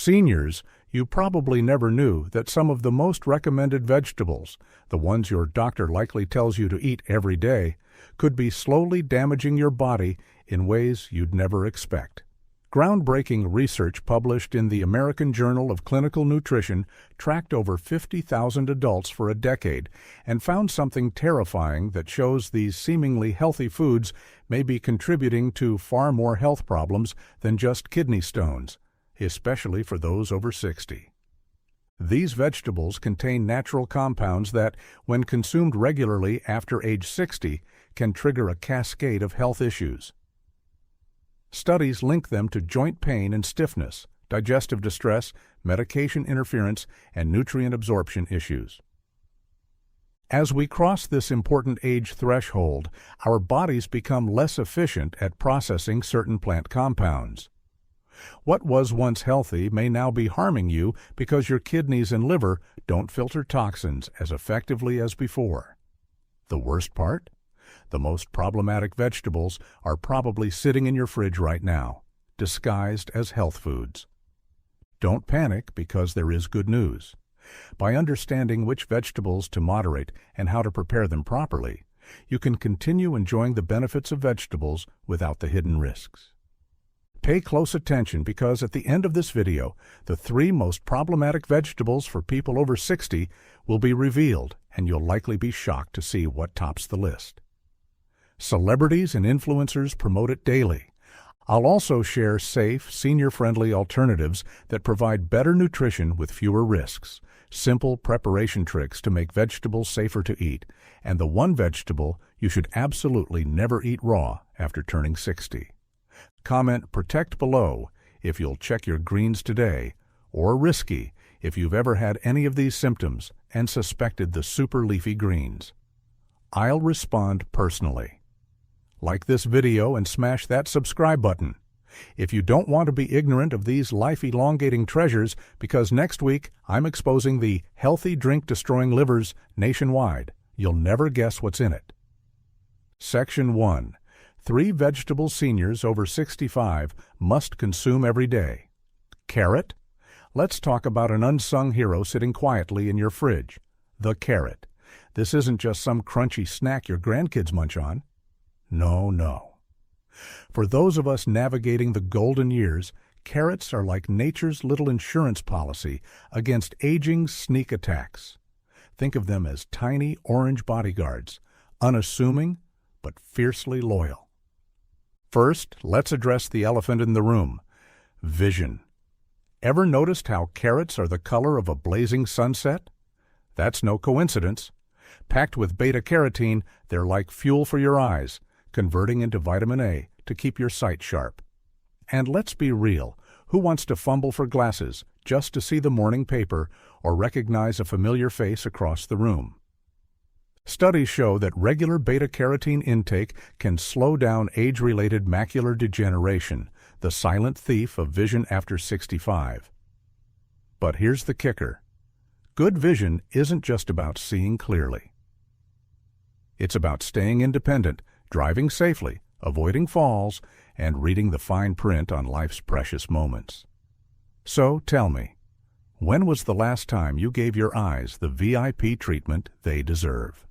Seniors, you probably never knew that some of the most recommended vegetables, the ones your doctor likely tells you to eat every day, could be slowly damaging your body in ways you'd never expect. Groundbreaking research published in the American Journal of Clinical Nutrition tracked over 50,000 adults for a decade and found something terrifying that shows these seemingly healthy foods may be contributing to far more health problems than just kidney stones, especially for those over 60. These vegetables contain natural compounds that, when consumed regularly after age 60, can trigger a cascade of health issues. Studies link them to joint pain and stiffness, digestive distress, medication interference, and nutrient absorption issues. As we cross this important age threshold, our bodies become less efficient at processing certain plant compounds. What was once healthy may now be harming you because your kidneys and liver don't filter toxins as effectively as before. The worst part? The most problematic vegetables are probably sitting in your fridge right now, disguised as health foods. Don't panic because there is good news. By understanding which vegetables to moderate and how to prepare them properly, you can continue enjoying the benefits of vegetables without the hidden risks. Pay close attention because at the end of this video, the 3 most problematic vegetables for people over 60 will be revealed, and you'll likely be shocked to see what tops the list. Celebrities and influencers promote it daily. I'll also share safe, senior-friendly alternatives that provide better nutrition with fewer risks, simple preparation tricks to make vegetables safer to eat, and the one vegetable you should absolutely never eat raw after turning 60. Comment "Protect" below if you'll check your greens today, or "Risky" if you've ever had any of these symptoms and suspected the super leafy greens. I'll respond personally. Like this video and smash that subscribe button. If you don't want to be ignorant of these life-elongating treasures, because next week I'm exposing the healthy drink-destroying livers nationwide, you'll never guess what's in it. Section 1. 3 vegetables seniors over 65 must consume every day. Carrot? Let's talk about an unsung hero sitting quietly in your fridge. The carrot. This isn't just some crunchy snack your grandkids munch on. No. For those of us navigating the golden years, carrots are like nature's little insurance policy against aging's sneak attacks. Think of them as tiny orange bodyguards, unassuming but fiercely loyal. First, let's address the elephant in the room: vision. Ever noticed how carrots are the color of a blazing sunset? That's no coincidence. Packed with beta-carotene, they're like fuel for your eyes, converting into vitamin A to keep your sight sharp. And let's be real, who wants to fumble for glasses just to see the morning paper or recognize a familiar face across the room? Studies show that regular beta-carotene intake can slow down age-related macular degeneration, the silent thief of vision after 65. But here's the kicker. Good vision isn't just about seeing clearly. It's about staying independent, driving safely, avoiding falls, and reading the fine print on life's precious moments. So tell me, when was the last time you gave your eyes the VIP treatment they deserve?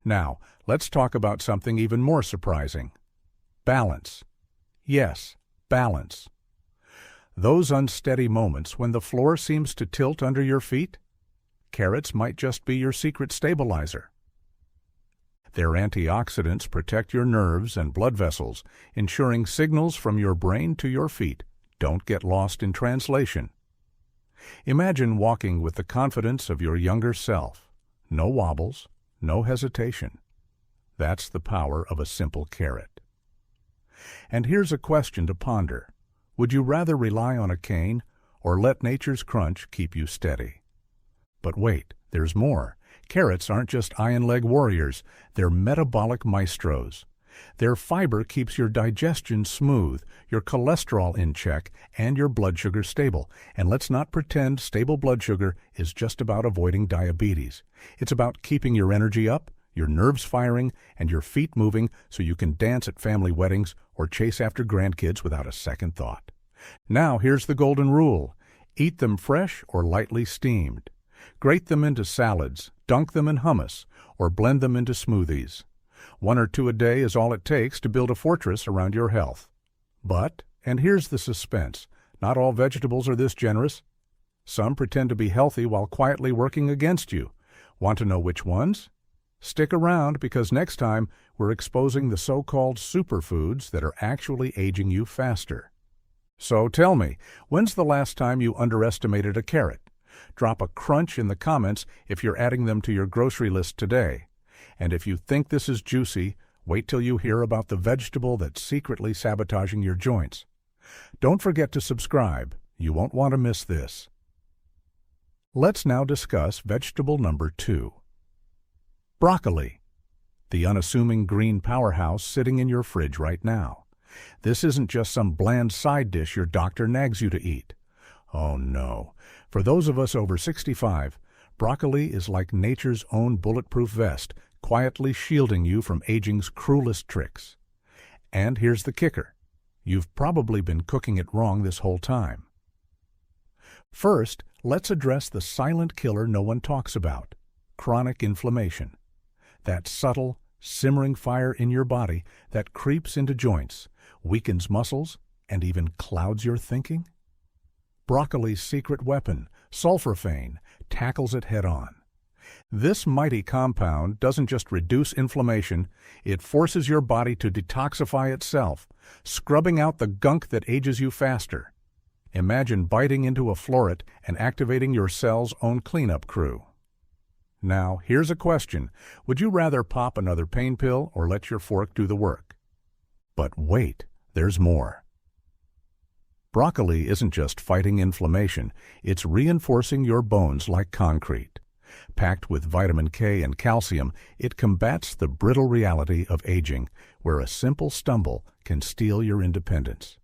Now, let's talk about something even more surprising. Balance. Yes, balance. Those unsteady moments when the floor seems to tilt under your feet? Carrots might just be your secret stabilizer. Their antioxidants protect your nerves and blood vessels, ensuring signals from your brain to your feet don't get lost in translation. Imagine walking with the confidence of your younger self. No wobbles, no hesitation. That's the power of a simple carrot. And here's a question to ponder. Would you rather rely on a cane or let nature's crunch keep you steady? But wait, there's more. Carrots aren't just iron leg warriors, they're metabolic maestros. Their fiber keeps your digestion smooth, your cholesterol in check, and your blood sugar stable. And let's not pretend stable blood sugar is just about avoiding diabetes. It's about keeping your energy up, your nerves firing, and your feet moving so you can dance at family weddings or chase after grandkids without a second thought. Now here's the golden rule. Eat them fresh or lightly steamed. Grate them into salads, dunk them in hummus, or blend them into smoothies. 1 or 2 a day is all it takes to build a fortress around your health. But, and here's the suspense, not all vegetables are this generous. Some pretend to be healthy while quietly working against you. Want to know which ones? Stick around because next time we're exposing the so-called superfoods that are actually aging you faster. So tell me, when's the last time you underestimated a carrot? Drop a crunch in the comments if you're adding them to your grocery list today. And if you think this is juicy, wait till you hear about the vegetable that's secretly sabotaging your joints. Don't forget to subscribe. You won't want to miss this. Let's now discuss vegetable number 2. Broccoli, the unassuming green powerhouse sitting in your fridge right now. This isn't just some bland side dish your doctor nags you to eat. Oh no. For those of us over 65, broccoli is like nature's own bulletproof vest, quietly shielding you from aging's cruelest tricks. And here's the kicker. You've probably been cooking it wrong this whole time. First, let's address the silent killer no one talks about, chronic inflammation. That subtle, simmering fire in your body that creeps into joints, weakens muscles, and even clouds your thinking? Broccoli's secret weapon, sulforaphane, tackles it head-on. This mighty compound doesn't just reduce inflammation, it forces your body to detoxify itself, scrubbing out the gunk that ages you faster. Imagine biting into a floret and activating your cell's own cleanup crew. Now, here's a question. Would you rather pop another pain pill or let your fork do the work? But wait, there's more. Broccoli isn't just fighting inflammation, it's reinforcing your bones like concrete. Packed with vitamin K and calcium, it combats the brittle reality of aging, where a simple stumble can steal your independence.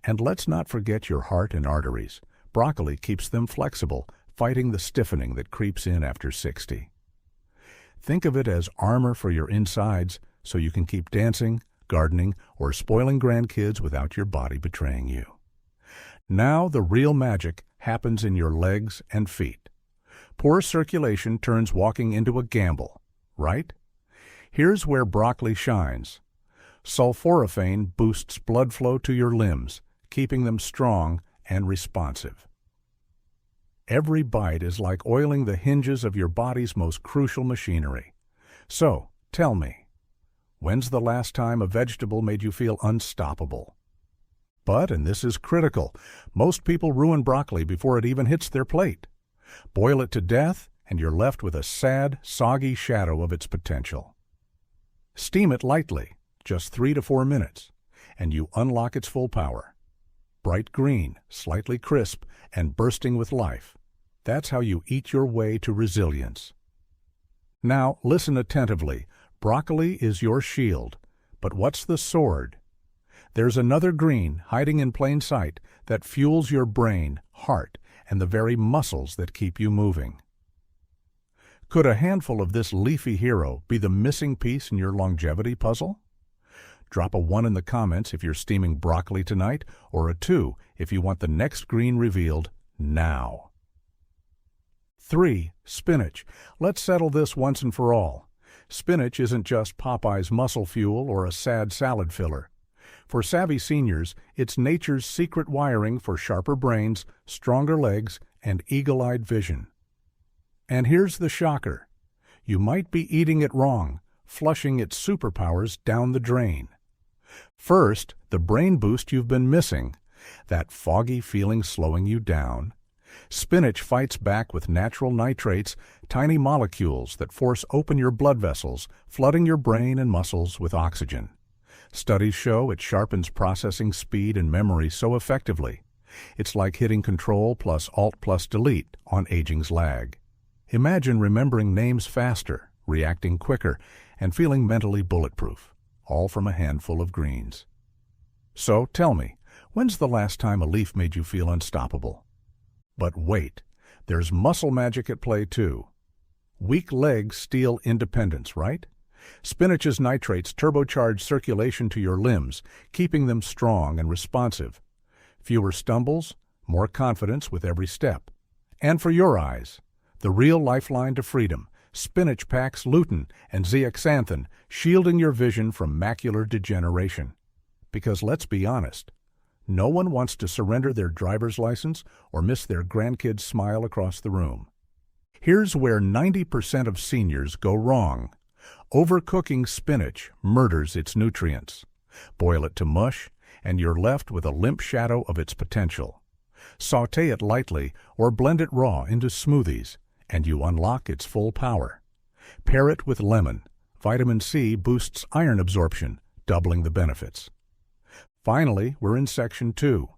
And let's not forget your heart and arteries. Broccoli keeps them flexible, fighting the stiffening that creeps in after 60. Think of it as armor for your insides so you can keep dancing, gardening, or spoiling grandkids without your body betraying you. Now the real magic happens in your legs and feet. Poor circulation turns walking into a gamble, right? Here's where broccoli shines. Sulforaphane boosts blood flow to your limbs, keeping them strong and responsive. Every bite is like oiling the hinges of your body's most crucial machinery. So, tell me, when's the last time a vegetable made you feel unstoppable? But, and this is critical, most people ruin broccoli before it even hits their plate. Boil it to death, and you're left with a sad, soggy shadow of its potential. Steam it lightly, just 3 to 4 minutes, and you unlock its full power. Bright green, slightly crisp, and bursting with life. That's how you eat your way to resilience. Now, listen attentively. Broccoli is your shield, but what's the sword? There's another green hiding in plain sight that fuels your brain, heart, and the very muscles that keep you moving. Could a handful of this leafy hero be the missing piece in your longevity puzzle? Drop a 1 in the comments if you're steaming broccoli tonight, or a 2 if you want the next green revealed now. 3. Spinach. Let's settle this once and for all. Spinach isn't just Popeye's muscle fuel or a sad salad filler. For savvy seniors, it's nature's secret wiring for sharper brains, stronger legs, and eagle-eyed vision. And here's the shocker. You might be eating it wrong, flushing its superpowers down the drain. First, the brain boost you've been missing, that foggy feeling slowing you down. Spinach fights back with natural nitrates, tiny molecules that force open your blood vessels, flooding your brain and muscles with oxygen. Studies show it sharpens processing speed and memory so effectively. It's like hitting Control plus Alt plus Delete on aging's lag. Imagine remembering names faster, reacting quicker, and feeling mentally bulletproof, all from a handful of greens. So tell me, when's the last time a leaf made you feel unstoppable? But wait, there's muscle magic at play too. Weak legs steal independence, right? Spinach's nitrates turbocharge circulation to your limbs, keeping them strong and responsive. Fewer stumbles, more confidence with every step. And for your eyes, the real lifeline to freedom, spinach packs lutein and zeaxanthin, shielding your vision from macular degeneration. Because let's be honest, no one wants to surrender their driver's license or miss their grandkid's smile across the room. Here's where 90% of seniors go wrong. Overcooking spinach murders its nutrients. Boil it to mush, and you're left with a limp shadow of its potential. Sauté it lightly or blend it raw into smoothies, and you unlock its full power. Pair it with lemon. Vitamin C boosts iron absorption, doubling the benefits. Finally, we're in Section 2.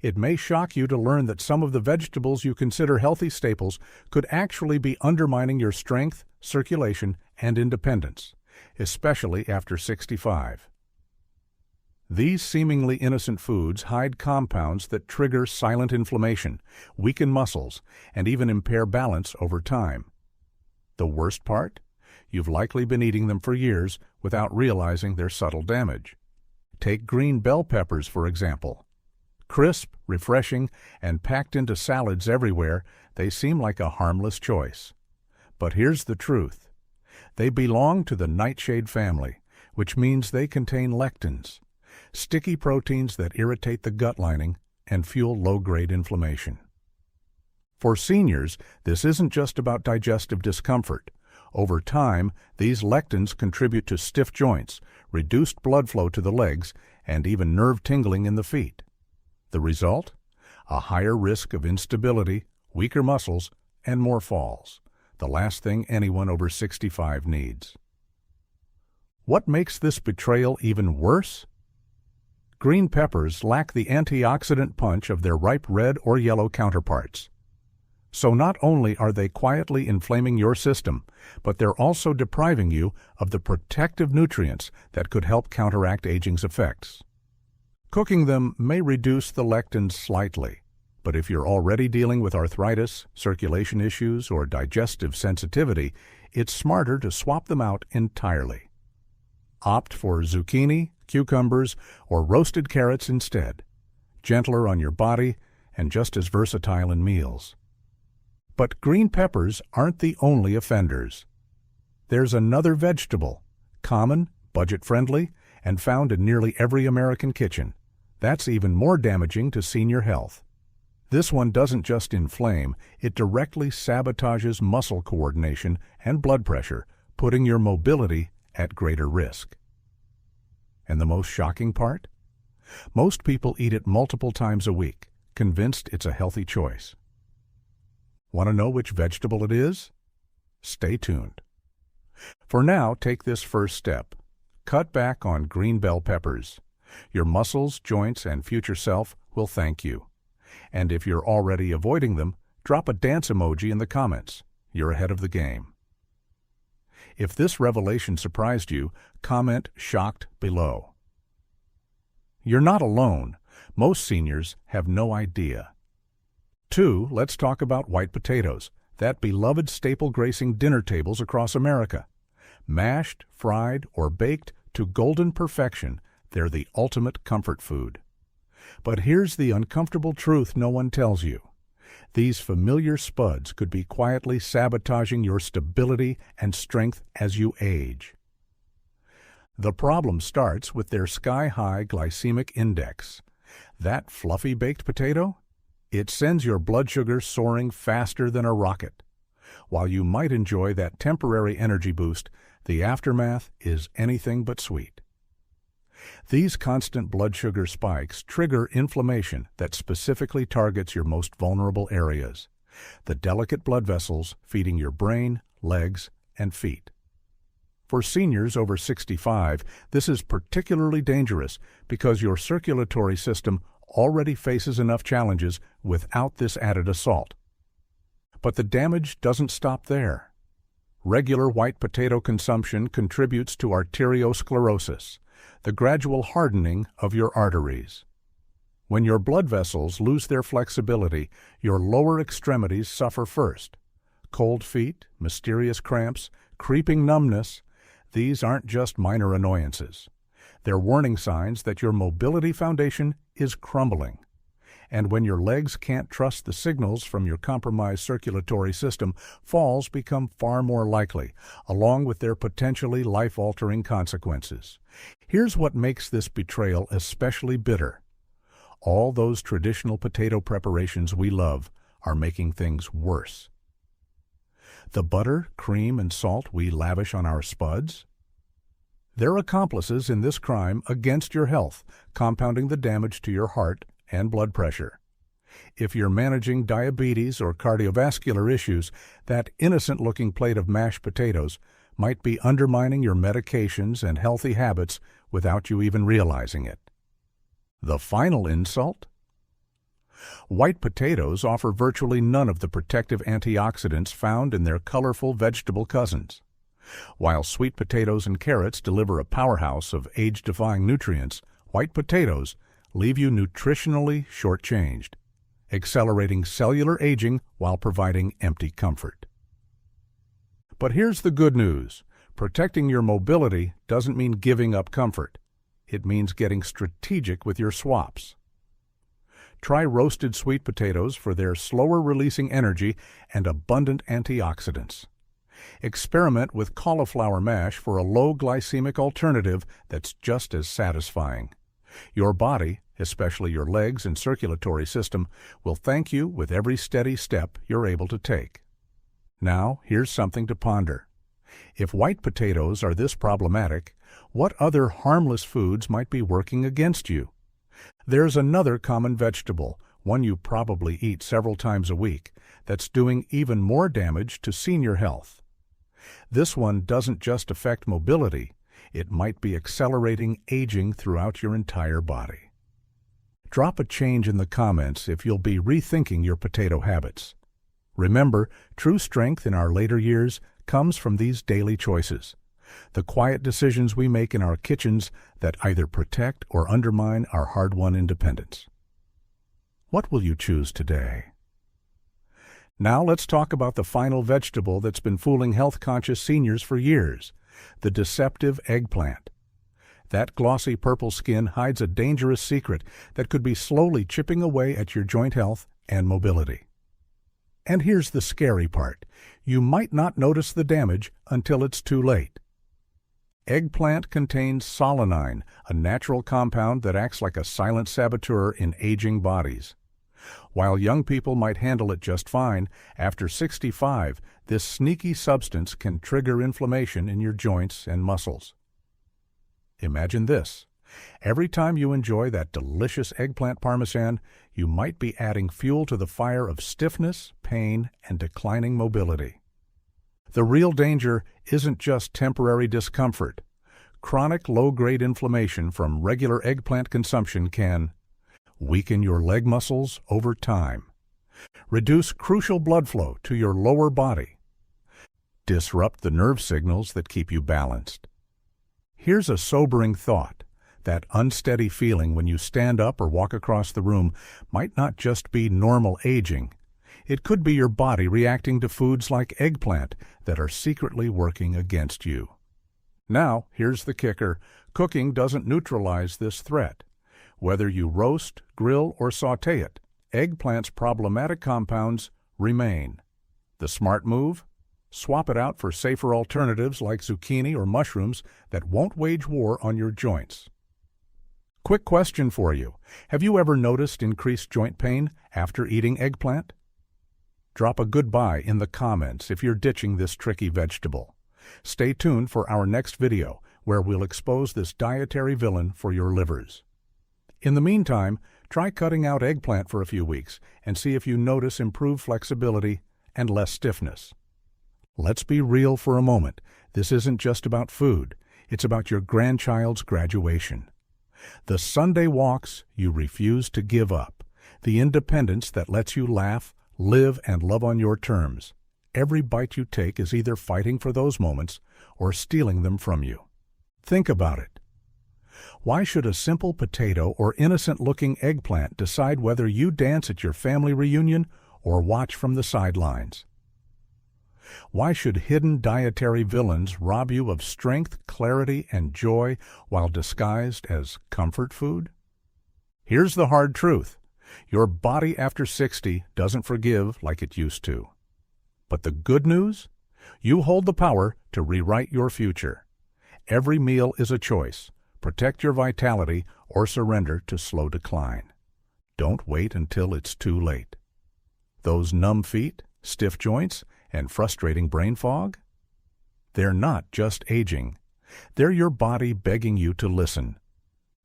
It may shock you to learn that some of the vegetables you consider healthy staples could actually be undermining your strength, circulation, and independence, especially after 65. These seemingly innocent foods hide compounds that trigger silent inflammation, weaken muscles, and even impair balance over time. The worst part? You've likely been eating them for years without realizing their subtle damage. Take green bell peppers, for example. Crisp, refreshing, and packed into salads everywhere, they seem like a harmless choice. But here's the truth. They belong to the nightshade family, which means they contain lectins, sticky proteins that irritate the gut lining and fuel low-grade inflammation. For seniors, this isn't just about digestive discomfort. Over time, these lectins contribute to stiff joints, reduced blood flow to the legs, and even nerve tingling in the feet. The result? A higher risk of instability, weaker muscles, and more falls, the last thing anyone over 65 needs. What makes this betrayal even worse? Green peppers lack the antioxidant punch of their ripe red or yellow counterparts. So not only are they quietly inflaming your system, but they're also depriving you of the protective nutrients that could help counteract aging's effects. Cooking them may reduce the lectins slightly, but if you're already dealing with arthritis, circulation issues, or digestive sensitivity, it's smarter to swap them out entirely. Opt for zucchini, cucumbers, or roasted carrots instead, gentler on your body and just as versatile in meals. But green peppers aren't the only offenders. There's another vegetable, common, budget-friendly, and found in nearly every American kitchen. That's even more damaging to senior health. This one doesn't just inflame, it directly sabotages muscle coordination and blood pressure, putting your mobility at greater risk. And the most shocking part? Most people eat it multiple times a week, convinced it's a healthy choice. Want to know which vegetable it is? Stay tuned. For now, take this first step. Cut back on green bell peppers. Your muscles, joints, and future self will thank you. And if you're already avoiding them, drop a dance emoji in the comments. You're ahead of the game. If this revelation surprised you, comment "shocked" below. You're not alone. Most seniors have no idea. 2, let's talk about white potatoes, that beloved staple gracing dinner tables across America. Mashed, fried, or baked to golden perfection, they're the ultimate comfort food. But here's the uncomfortable truth no one tells you. These familiar spuds could be quietly sabotaging your stability and strength as you age. The problem starts with their sky-high glycemic index. That fluffy baked potato? It sends your blood sugar soaring faster than a rocket. While you might enjoy that temporary energy boost, the aftermath is anything but sweet. These constant blood sugar spikes trigger inflammation that specifically targets your most vulnerable areas, the delicate blood vessels feeding your brain, legs, and feet. For seniors over 65, this is particularly dangerous because your circulatory system already faces enough challenges without this added assault. But the damage doesn't stop there. Regular white potato consumption contributes to arteriosclerosis, the gradual hardening of your arteries. When your blood vessels lose their flexibility, your lower extremities suffer first. Cold feet, mysterious cramps, creeping numbness, these aren't just minor annoyances. They're warning signs that your mobility foundation is crumbling. And when your legs can't trust the signals from your compromised circulatory system, falls become far more likely, along with their potentially life-altering consequences. Here's what makes this betrayal especially bitter. All those traditional potato preparations we love are making things worse. The butter, cream, and salt we lavish on our spuds? They're accomplices in this crime against your health, compounding the damage to your heart and blood pressure. If you're managing diabetes or cardiovascular issues, that innocent-looking plate of mashed potatoes might be undermining your medications and healthy habits without you even realizing it. The final insult? White potatoes offer virtually none of the protective antioxidants found in their colorful vegetable cousins. While sweet potatoes and carrots deliver a powerhouse of age-defying nutrients, white potatoes leave you nutritionally shortchanged, accelerating cellular aging while providing empty comfort. But here's the good news. Protecting your mobility doesn't mean giving up comfort. It means getting strategic with your swaps. Try roasted sweet potatoes for their slower-releasing energy and abundant antioxidants. Experiment with cauliflower mash for a low-glycemic alternative that's just as satisfying. Your body, especially your legs and circulatory system, will thank you with every steady step you're able to take. Now, here's something to ponder. If white potatoes are this problematic, what other harmless foods might be working against you? There's another common vegetable, one you probably eat several times a week, that's doing even more damage to senior health. This one doesn't just affect mobility, it might be accelerating aging throughout your entire body. Drop a change in the comments if you'll be rethinking your potato habits. Remember, true strength in our later years comes from these daily choices, the quiet decisions we make in our kitchens that either protect or undermine our hard-won independence. What will you choose today? Now let's talk about the final vegetable that's been fooling health-conscious seniors for years, the deceptive eggplant. That glossy purple skin hides a dangerous secret that could be slowly chipping away at your joint health and mobility. And here's the scary part. You might not notice the damage until it's too late. Eggplant contains solanine, a natural compound that acts like a silent saboteur in aging bodies. While young people might handle it just fine, after 65, this sneaky substance can trigger inflammation in your joints and muscles. Imagine this. Every time you enjoy that delicious eggplant parmesan, you might be adding fuel to the fire of stiffness, pain, and declining mobility. The real danger isn't just temporary discomfort. Chronic low-grade inflammation from regular eggplant consumption can weaken your leg muscles over time, reduce crucial blood flow to your lower body, disrupt the nerve signals that keep you balanced. Here's a sobering thought. That unsteady feeling when you stand up or walk across the room might not just be normal aging. It could be your body reacting to foods like eggplant that are secretly working against you. Now, here's the kicker. Cooking doesn't neutralize this threat. Whether you roast, grill, or sauté it, eggplant's problematic compounds remain. The smart move? Swap it out for safer alternatives like zucchini or mushrooms that won't wage war on your joints. Quick question for you. Have you ever noticed increased joint pain after eating eggplant? Drop a goodbye in the comments if you're ditching this tricky vegetable. Stay tuned for our next video, where we'll expose this dietary villain for your livers. In the meantime, try cutting out eggplant for a few weeks and see if you notice improved flexibility and less stiffness. Let's be real for a moment. This isn't just about food. It's about your grandchild's graduation. The Sunday walks you refuse to give up. The independence that lets you laugh, live, and love on your terms. Every bite you take is either fighting for those moments or stealing them from you. Think about it. Why should a simple potato or innocent-looking eggplant decide whether you dance at your family reunion or watch from the sidelines? Why should hidden dietary villains rob you of strength, clarity, and joy while disguised as comfort food? Here's the hard truth. Your body after 60 doesn't forgive like it used to. But the good news? You hold the power to rewrite your future. Every meal is a choice. Protect your vitality or surrender to slow decline. Don't wait until it's too late. Those numb feet, stiff joints, and frustrating brain fog? They're not just aging. They're your body begging you to listen.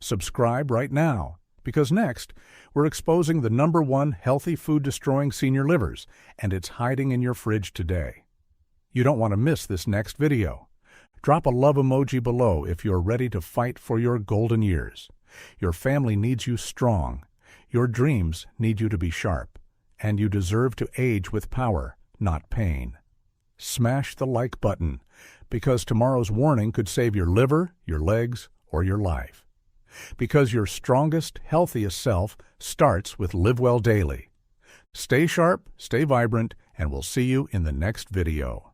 Subscribe right now, because next, we're exposing the #1 healthy food-destroying senior livers, and it's hiding in your fridge today. You don't want to miss this next video. Drop a love emoji below if you're ready to fight for your golden years. Your family needs you strong. Your dreams need you to be sharp. And you deserve to age with power, not pain. Smash the like button, because tomorrow's warning could save your liver, your legs, or your life. Because your strongest, healthiest self starts with LiveWell Daily. Stay sharp, stay vibrant, and we'll see you in the next video.